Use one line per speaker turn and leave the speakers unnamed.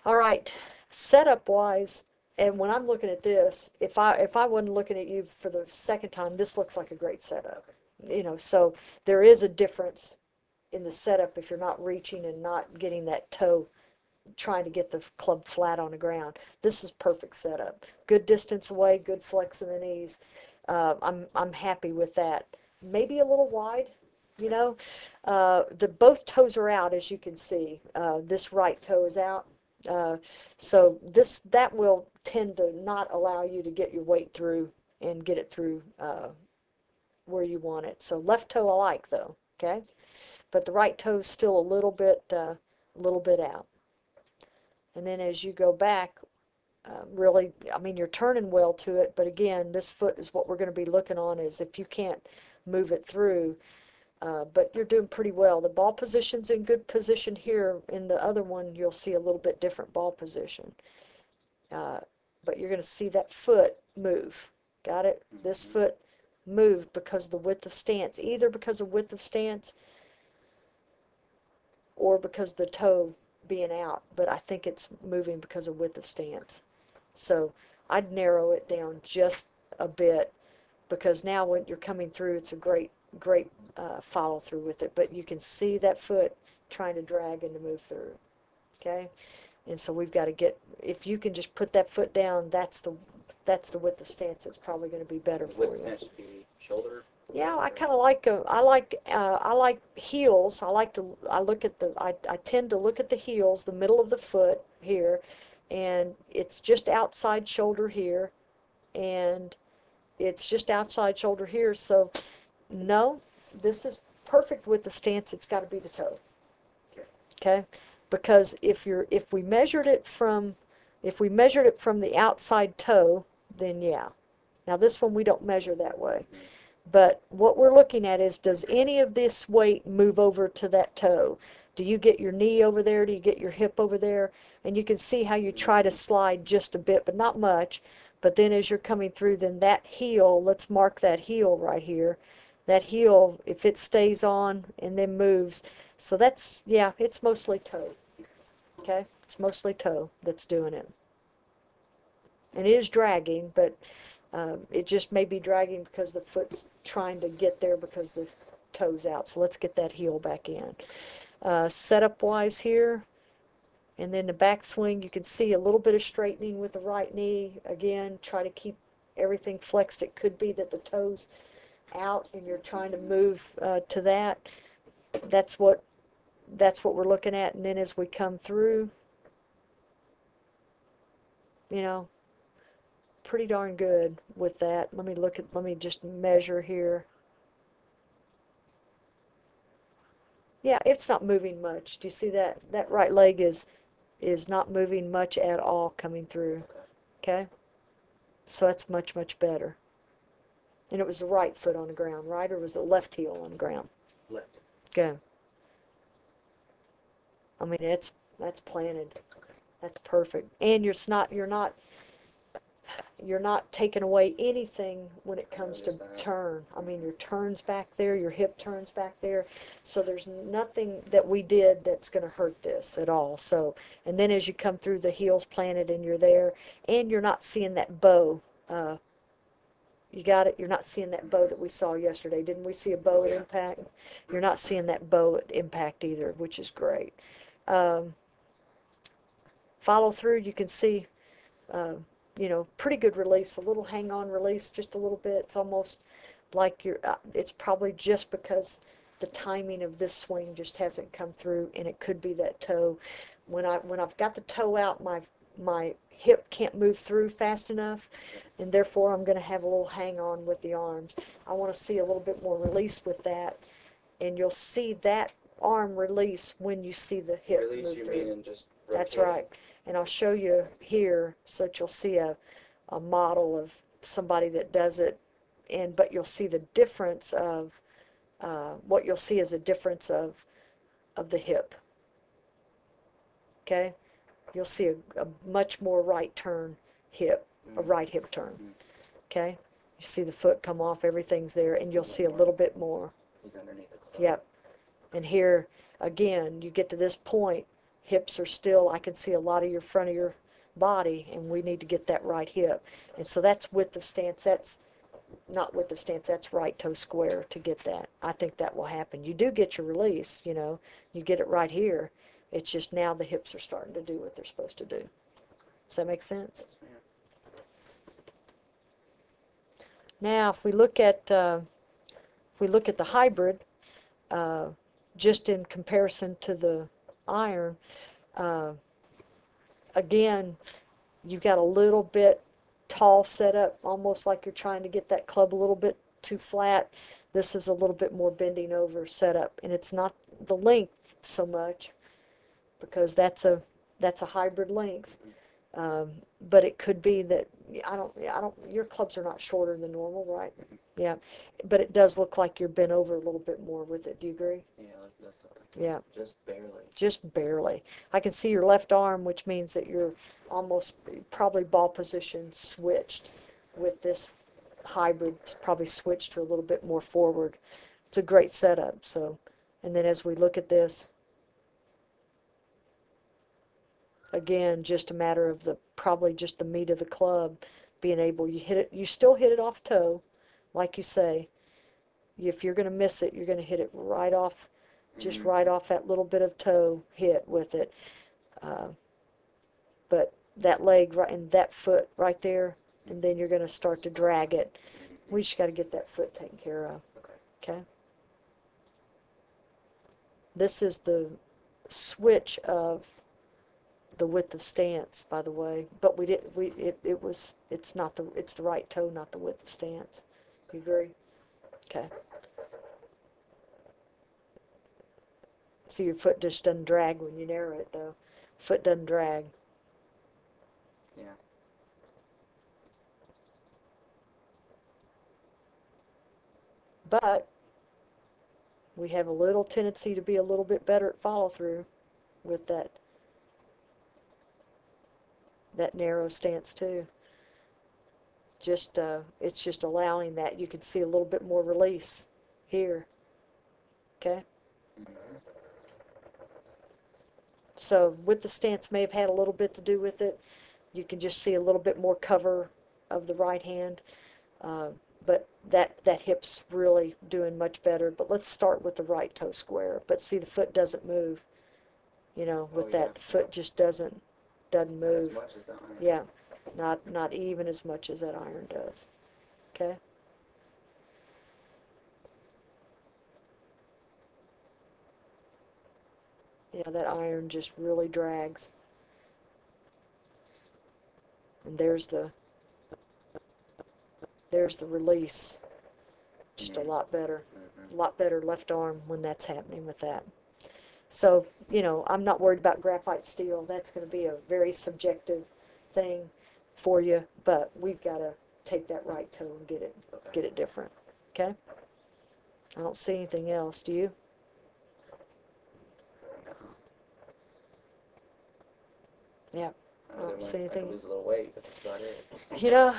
All right, setup wise, and when I'm looking at this, if I wasn't looking at you for the second time, this looks like a great setup. You know, so there is a difference in the setup if you're not reaching and not getting that toe, trying to get the club flat on the ground. This is perfect setup. Good distance away, good flex in the knees. I'm happy with that. Maybe a little wide, you know. The both toes are out, as you can see. This right toe is out. So that will tend to not allow you to get your weight through and get it through where you want it. So left toe I like though, okay? But the right toe is still a little bit out. And then as you go back, really, I mean, you're turning well to it, but again, this foot is what we're going to be looking on, is if you can't move it through. But you're doing pretty well. The ball position's in good position here. In the other one, you'll see a little bit different ball position. But you're going to see that foot move. Got it? This foot moved because of the width of stance, either because of width of stance or because the toe being out. But I think it's moving because of width of stance. So I'd narrow it down just a bit, because now when you're coming through, it's a great follow through with it. But you can see that foot trying to drag and to move through. Okay? And so we've got to get, if you can just put that foot down, that's the width of stance that's probably going to be better for you.
Width stance should be shoulder?
Yeah, I kind of like I like heels. I tend to look at the heels, the middle of the foot here, and it's just outside shoulder here, and it's just outside shoulder here. So no, this is perfect with the stance. It's got to be the toe. Okay? Because if we measured it from the outside toe, then yeah. Now this one we don't measure that way. But what we're looking at is, does any of this weight move over to that toe? Do you get your knee over there? Do you get your hip over there? And you can see how you try to slide just a bit, but not much. But then as you're coming through, then that heel, let's mark that heel right here. That heel, if it stays on and then moves, so that's, yeah, it's mostly toe. Okay? It's mostly toe that's doing it. And it is dragging, but it just may be dragging because the foot's trying to get there because the toe's out. So let's get that heel back in. Setup wise here, and then the backswing, you can see a little bit of straightening with the right knee. Again, try to keep everything flexed. It could be that the toe's out and you're trying to move to that. That's what we're looking at. And then as we come through, you know, pretty darn good with that. Let me just measure here. Yeah, it's not moving much. Do you see that? That right leg is not moving much at all coming through. Okay? So that's much, much better. And it was the right foot on the ground, right? Or was the left heel on the ground?
Left.
Good. I mean, that's planted.
Okay.
That's perfect. And you're not taking away anything when it comes to turn. I mean, your turn's back there, your hip turns back there. So there's nothing that we did that's going to hurt this at all. So, and then as you come through, the heel's planted and you're there, and you're not seeing that bow. You got it? You're not seeing that bow that we saw yesterday. Didn't we see a bow at impact? You're not seeing that bow at impact either, which is great. Follow through, you can see, you know, pretty good release, a little hang-on release, just a little bit. It's almost like it's probably just because the timing of this swing just hasn't come through, and it could be that toe. When I've got the toe out, my hip can't move through fast enough, and therefore I'm going to have a little hang-on with the arms. I want to see a little bit more release with that, and you'll see that arm release when you see the hip move through.
And just rotate.
That's right. And I'll show you here so that you'll see a model of somebody that does it, but you'll see the difference of what you'll see is a difference of the hip. Okay, you'll see a much more right turn hip, a right hip turn. Okay, you see the foot come off, everything's there, and you'll see a little bit more.
He's underneath the club.
Yep. And here again, you get to this point. hips are still, I can see a lot of your front of your body, and we need to get that right hip. And so that's width of stance. That's not width of stance, that's right toe square to get that. I think that will happen. You do get your release, you know, you get it right here. It's just now the hips are starting to do what they're supposed to do. Does that make sense?
Yes, ma'am.
Now, if we look at the hybrid, uh, just in comparison to the iron, uh, again, you've got a little bit tall setup, almost like you're trying to get that club a little bit too flat. This is a little bit more bending over setup, and it's not the length so much, because that's a hybrid length. But it could be that your clubs are not shorter than normal, right? Yeah, but it does look like you're bent over a little bit more with it. Do you agree?
Yeah, that's like
Yeah.
just barely.
Just barely. I can see your left arm, which means that you're almost probably ball position switched with this hybrid, probably switched to a little bit more forward. It's a great setup. So, and then as we look at this, again, just a matter of probably just the meat of the club being able, you still hit it off toe, like you say. If you're going to miss it, you're going to hit it right off, just right off that little bit of toe hit with it. But that leg right and that foot right there, and then you're going to start to drag it. We just got to get that foot taken care of. Okay? This is the switch of the width of stance, by the way, but it's the right toe, not the width of stance. You agree? Okay. See, your foot just doesn't drag when you narrow it, though. Foot doesn't drag.
Yeah.
But we have a little tendency to be a little bit better at follow through with that narrow stance too. It's just allowing that. You can see a little bit more release here. Okay? So with the stance may have had a little bit to do with it. You can just see a little bit more cover of the right hand. But that hip's really doing much better. But let's start with the right toe square. But see, the foot doesn't move. You know, with that, the foot just doesn't move.
Not as much as the iron.
Yeah, not even as much as that iron does. Okay? Yeah, that iron just really drags. And there's the release. Just a lot better. A lot better left arm when that's happening with that. So, you know, I'm not worried about graphite steel. That's going to be a very subjective thing for you, but we've got to take that right toe and get it different. Okay? I don't see anything else. Do you? Yeah. I don't see anything.
I can lose a little weight, but that's about it.
You know,